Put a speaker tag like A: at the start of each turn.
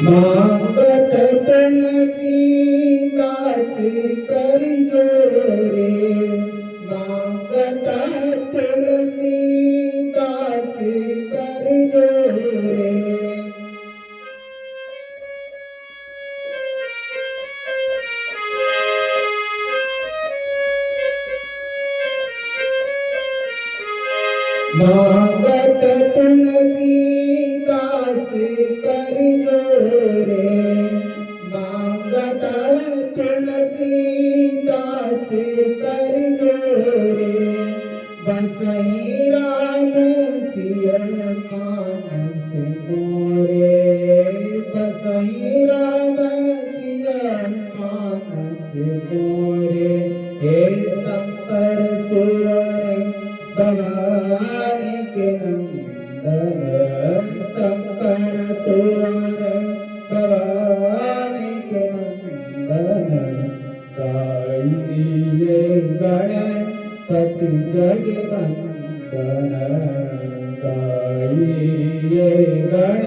A: मांगत तुलसी दास करजो रे, मांगत तुलसी दास करजो रे। मांगत तुलसी दास करजो रे, मांगत तुलसी दास करजो रे। बसई राम सिय मानस मोरे, बसई राम सिय मानस मोरे। हे शंकर सुर भवानी के नंदन, शंकर सुर भवानी के नंदन। गाई दिए गणपति जगवंदन,